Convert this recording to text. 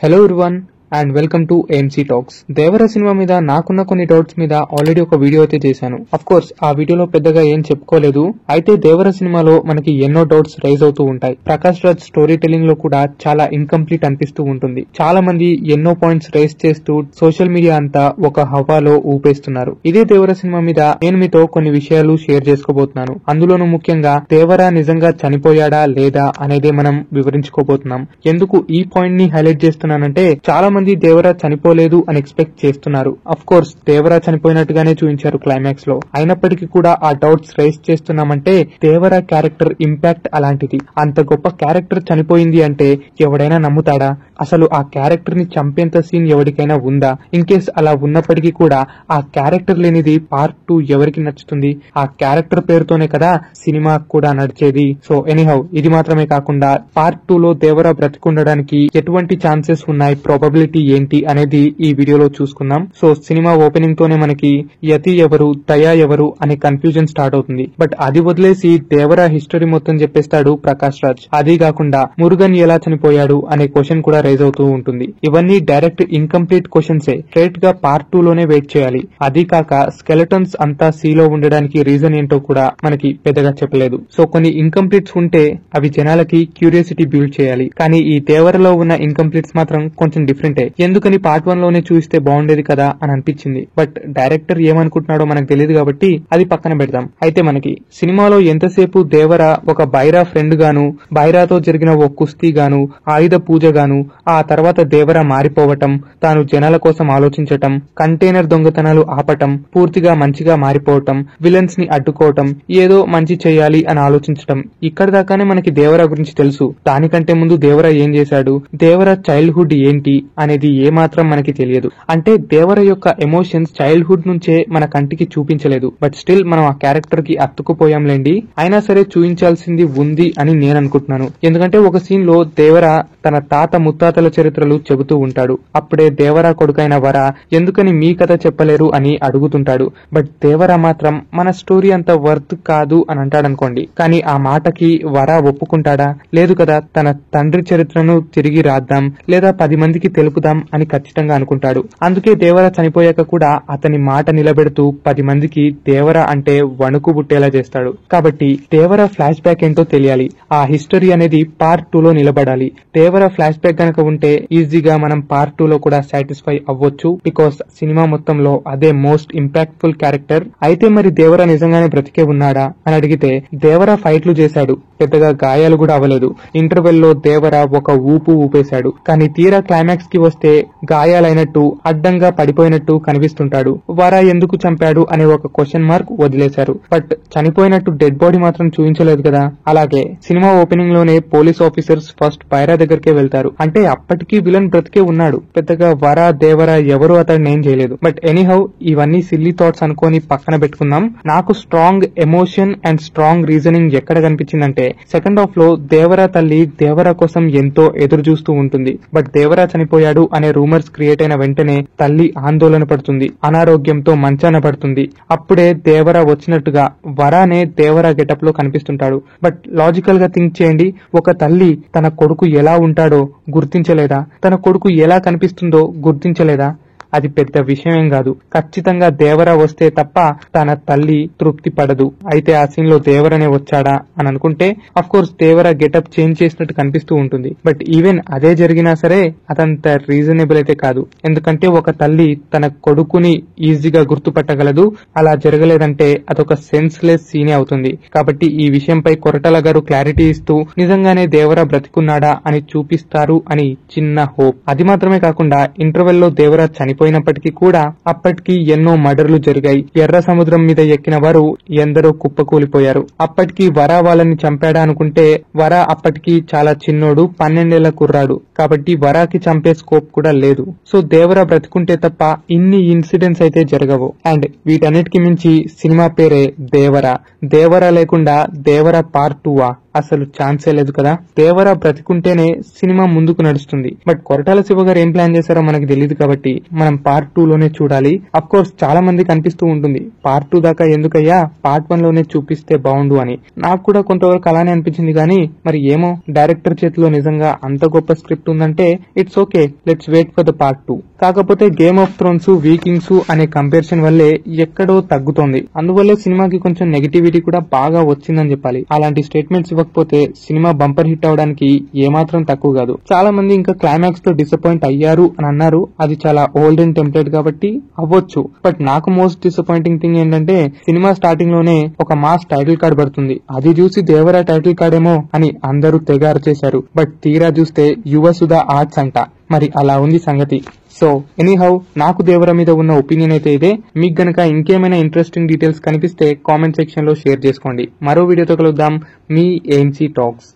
Hello everyone and welcome to AMC talks. Devara cinema మీద నాకున్న కొన్ని డౌట్స్ మీద ఆల్రెడీ ఒక వీడియో అయితే చేశాను. అఫ్ కోర్స్ ఆ వీడియోలో పెద్దగా ఏం చెప్పుకోలేదు. అయితే దేవర సినిమాలో మనకి ఎన్నో డౌట్స్ రైజ్ అవుతూ ఉంటాయి. ప్రకాష్ రాజ్ స్టోరీ టెల్లింగ్ లో కూడా చాలా ఇన్కంప్లీట్ అనిపిస్తూ ఉంటుంది. చాలా మంది ఎన్నో పాయింట్స్ రైజ్ చేస్తూ సోషల్ మీడియా అంతా ఒక హవాలో ఊపేస్తున్నారు. ఇదే దేవర సినిమా మీద నేను మీతో కొన్ని విషయాలు షేర్ చేసుకోబోతున్నాను. అందులోనూ ముఖ్యంగా దేవర నిజంగా చనిపోయాడా లేదా అనేదే మనం వివరించుకోబోతున్నాం. ఎందుకు ఈ పాయింట్ ని హైలైట్ చేస్తున్నానంటే చాలా మంది దేవర చనిపోలేదు అని ఎక్స్పెక్ట్ చేస్తున్నారు. అఫ్ కోర్స్ దేవర చనిపోయినట్టుగానే చూపించారు క్లైమాక్స్ లో. అయినప్పటికీ కూడా ఆ డౌట్స్ రైజ్ చేస్తున్నామంటే దేవర క్యారెక్టర్ ఇంపాక్ట్ అలాంటిది. అంత గొప్ప క్యారెక్టర్ చనిపోయింది అంటే ఎవడైనా నమ్ముతాడా? అసలు ఆ క్యారెక్టర్ ని చంపేంత సీన్ ఎవరికైనా ఉందా? ఇన్ కేస్ అలా ఉన్నప్పటికీ కూడా ఆ క్యారెక్టర్ లేనిది పార్ట్ 2 ఎవరికి నచ్చుతుంది? ఆ క్యారెక్టర్ పేరుతోనే కదా సినిమా కూడా నడిచేది. సో ఎనీహౌ ఇది మాత్రమే కాకుండా పార్ట్ 2 లో దేవర బ్రతికుండడానికి ఎటువంటి ఛాన్సెస్ ఉన్నాయి, ప్రాబబిలిటీ ఏంటి అనేది ఈ వీడియోలో చూసుకుందాం. సో సినిమా ఓపెనింగ్ తోనే మనకి యతి ఎవరు, దయా ఎవరు అనే కన్ఫ్యూజన్ స్టార్ట్ అవుతుంది. బట్ అది వదిలేసి దేవర హిస్టరీ మొత్తం చెప్పేస్తాడు ప్రకాష్ రాజ్. అది కాకుండా మురుగన్ ఎలా చనిపోయాడు అనే క్వశ్చన్ కూడా రైజ్ అవుతూ ఉంటుంది. ఇవన్నీ డైరెక్ట్ ఇన్కంప్లీట్ క్వశ్చన్సే. స్ట్రైట్ గా పార్ట్ 2 లోనే వెయిట్ చేయాలి. అది కాక స్కెలటన్స్ అంతా సీలో ఉండడానికి రీజన్ ఏంటో కూడా మనకి పెద్దగా చెప్పలేదు. సో కొన్ని ఇన్కంప్లీట్స్ ఉంటే అవి జనాలకి క్యూరియాసిటీ బిల్డ్ చేయాలి. కానీ ఈ దేవరలో ఉన్న ఇన్కంప్లీట్స్ మాత్రం కొంచెం డిఫరెంటే. ఎందుకని పార్ట్ 1 లోనే చూస్తే బాగుండేది కదా అని అనిపించింది. బట్ డైరెక్టర్ ఏమనుకుంటున్నాడో మనకు తెలియదు కాబట్టి అది పక్కన పెడదాం. అయితే మనకి సినిమాలో ఎంతసేపు దేవర ఒక బైరా ఫ్రెండ్ గాను, బైరాతో జరిగిన ఓ కుస్తీ గాను, ఆయుధ పూజ గాను, ఆ తర్వాత దేవర మారిపోవటం, తాను జనాల కోసం ఆలోచించటం, కంటైనర్ దొంగతనాలు ఆపటం, పూర్తిగా మంచిగా మారిపోవటం, విలన్స్ ని అడ్డుకోవటం, ఏదో మంచి చేయాలి అని ఆలోచించటం, ఇక్కడ దాకానే మనకి దేవర గురించి తెలుసు. దానికంటే ముందు దేవర ఏం చేశాడు, దేవర చైల్డ్హుడ్ ఏంటి అనేది ఏమాత్రం మనకి తెలియదు. అంటే దేవర యొక్క ఎమోషన్స్ చైల్డ్హుడ్ నుంచే మన కంటికి చూపించలేదు. బట్ స్టిల్ మనం ఆ క్యారెక్టర్ కి అత్తుకుపోయాంలేండి. అయినా సరే చూపించాల్సింది ఉంది అని నేను అనుకుంటున్నాను. ఎందుకంటే ఒక సీన్ లో దేవర తన తాత ముత్తాతల చరిత్రలు చెబుతూ ఉంటాడు. అప్పుడే దేవర కొడుకైన వర ఎందుకని మీ కథ చెప్పలేరు అని అడుగుతుంటాడు. బట్ దేవర మాత్రం మన స్టోరీ అంత వర్త్ కాదు అని అంటాడనుకోండి. కానీ ఆ మాటకి వర ఒప్పుకుంటాడా? లేదు కదా. తన తండ్రి చరిత్రను తిరిగి రాద్దాం లేదా 10 మందికి తెలుపుదాం అని ఖచ్చితంగా అనుకుంటాడు. అందుకే దేవర చనిపోయాక కూడా అతని మాట నిలబెడుతూ 10 మందికి దేవర అంటే వణుకు పుట్టేలా చేస్తాడు. కాబట్టి దేవర ఫ్లాష్ బ్యాక్ ఏంటో తెలియాలి. ఆ హిస్టరీ అనేది పార్ట్ 2 లో నిలబడాలి. దేవర ఫ్లాష్ బ్యాక్ గనక ఉంటే ఈజీగా మనం పార్ట్ 2 లో కూడా సాటిస్ఫై అవ్వచ్చు. బికాస్ సినిమా మొత్తంలో అదే మోస్ట్ ఇంపాక్ట్ఫుల్ క్యారెక్టర్. అయితే మరి దేవర నిజంగానే బ్రతికే ఉన్నాడా అని అడిగితే దేవర ఫైట్లు చేశాడు. పెద్దగా గాయాలు కూడా అవ్వలేదు. ఇంటర్వెల్ లో దేవర ఒక ఊపు ఊపేశాడు. కానీ తీరా క్లైమాక్స్ కి వస్తే గాయాలైనట్టు అడ్డంగా పడిపోయినట్టు కనిపిస్తుంటాడు. వర ఎందుకు చంపాడు అనే ఒక క్వశ్చన్ మార్క్ వదిలేశారు. బట్ చనిపోయినట్టు డెడ్ బాడీ మాత్రం చూపించలేదు కదా. అలాగే సినిమా ఓపెనింగ్ లోనే పోలీస్ ఆఫీసర్స్ ఫస్ట్ బైరా దగ్గరికే వెళ్తారు. అంటే అప్పటికి విలన్ బ్రతికే ఉన్నాడు. పెద్దగా వర దేవర ఎవరు అతడిని ఏం చేయలేదు. బట్ ఎనీహౌ ఇవన్నీ సిల్లీ థాట్స్ అనుకోని పక్కన పెట్టుకుందాం. నాకు strong emotion and strong reasoning ఎక్కడ కనిపించిందంటే సెకండ్ హాఫ్ లో దేవర తల్లి దేవర కోసం ఎంతో ఎదురు చూస్తూ ఉంటుంది. బట్ దేవర చనిపోయాడు అనే రూమర్స్ క్రియేట్ అయిన వెంటనే తల్లి ఆందోళన పడుతుంది. అనారోగ్యంతో మంచాన పడుతుంది. అప్పుడే దేవర వచ్చినట్టుగా వరానే దేవర గెటప్ లో కనిపిస్తుంటాడు. బట్ లాజికల్ గా థింక్ చేయండి. ఒక తల్లి తన కొడుకు ఎలా ఉంటాడో గుర్తించలేదా? తన కొడుకు ఎలా కనిపిస్తుందో గుర్తించలేదా? అది పెద్ద విషయం కాదు. ఖచ్చితంగా దేవర వస్తే తప్ప తన తల్లి తృప్తి పడదు. అయితే ఆ సీన్ లో దేవరనే వచ్చాడా అని అనుకుంటే of course Devara getup change చేసినట్టు కనిపిస్తూ ఉంటుంది. బట్ ఈవెన్ అదే జరిగినా సరే అదంత రీజనబుల్ అయితే కాదు. ఎందుకంటే ఒక తల్లి తన కొడుకుని ఈజీగా గుర్తుపట్టగలదు. అలా జరగలేదంటే అదొక సెన్స్లెస్ సీనే అవుతుంది. కాబట్టి ఈ విషయంపై కొరటాల గారు క్లారిటీ ఇస్తూ నిజంగానే దేవర బ్రతికున్నాడా అని చూపిస్తారు అని చిన్న హోప్. అది మాత్రమే కాకుండా ఇంటర్వెల్ లో దేవర చనిపోయినప్పటికీ కూడా అప్పటికి ఎన్నో మర్డర్లు జరిగాయి. ఎర్ర సముద్రం మీద ఎక్కిన వారు ఎందరో కుప్పకూలిపోయారు. అప్పటికి వర వాళ్ళని చంపాడా అనుకుంటే వర అప్పటికి చాలా చిన్నోడు, 12 ఏళ్ల కుర్రాడు. కాబట్టి వరాకి చంపే స్కోప్ కూడా లేదు. సో దేవర బ్రతుకుంటే తప్ప ఇన్ని ఇన్సిడెంట్స్ అయితే జరగవు. అండ్ వీటన్నిటికి మించి సినిమా పేరే దేవర. దేవర లేకుండా దేవర పార్ట్ 2 అసలు ఛాన్సే లేదు కదా. దేవర బ్రతికుంటేనే సినిమా ముందుకు నడుస్తుంది. బట్ కొరటాల శివ గారు ఏం ప్లాన్ చేశారో మనకి తెలియదు కాబట్టి మనం పార్ట్ 2 లోనే చూడాలి. అఫ్ కోర్స్ చాలా మందికి అనిపిస్తూ ఉంటుంది పార్ట్ 2 దాకా ఎందుకయ్యా, పార్ట్ 1 లోనే చూపిస్తే బాగుండు అని. నాకు కూడా కొంతవరకు అలానే అనిపించింది, కానీ మరి ఏమో డైరెక్టర్ చేతిలో నిజంగా అంత గొప్ప స్క్రిప్ట్ ఉందంటే it's okay, let's wait for the part 2. కాకపోతే గేమ్ ఆఫ్ థ్రోన్స్ వీకింగ్స్ అనే కంపారిజన్ వల్లే ఎక్కడో తగ్గుతోంది. అందువల్లే సినిమాకి కొంచెం నెగిటివిటీ కూడా బాగా వచ్చిందని చెప్పాలి. అలాంటి స్టేట్మెంట్స్ ఇవ్వకపోతే సినిమా బంపర్ హిట్ అవడానికి ఏమాత్రం తక్కువ కాదు. చాలా మంది ఇంకా క్లైమాక్స్ తో డిసప్పాయింట్ అయ్యారు అని అన్నారు. అది చాలా ఓల్డ్ అండ్ టెంప్లెట్ కాబట్టి అవ్వచ్చు. బట్ నాకు మోస్ట్ డిసప్పాయింటింగ్ థింగ్ ఏంటంటే సినిమా స్టార్టింగ్ లోనే ఒక మాస్ టైటిల్ కార్డ్ పడుతుంది. అది చూసి దేవరా టైటిల్ కార్డ్ ఏమో అని అందరూ తెగారు చేశారు. బట్ తీరా చూస్తే యువసుధ ఆర్ట్స్ అంట. మరి అలా ఉంది సంగతి. సో ఎనీహౌ, నాకు దేవర మీద ఉన్న ఒపీనియన్ అయితే ఇదే. మీకు గనక ఇంకేమైనా ఇంట్రెస్టింగ్ డీటెయిల్స్ కనిపిస్తే కామెంట్ సెక్షన్ లో షేర్ చేసుకోండి. మరో వీడియోతో కలుద్దాం. మీ AMC టాక్స్.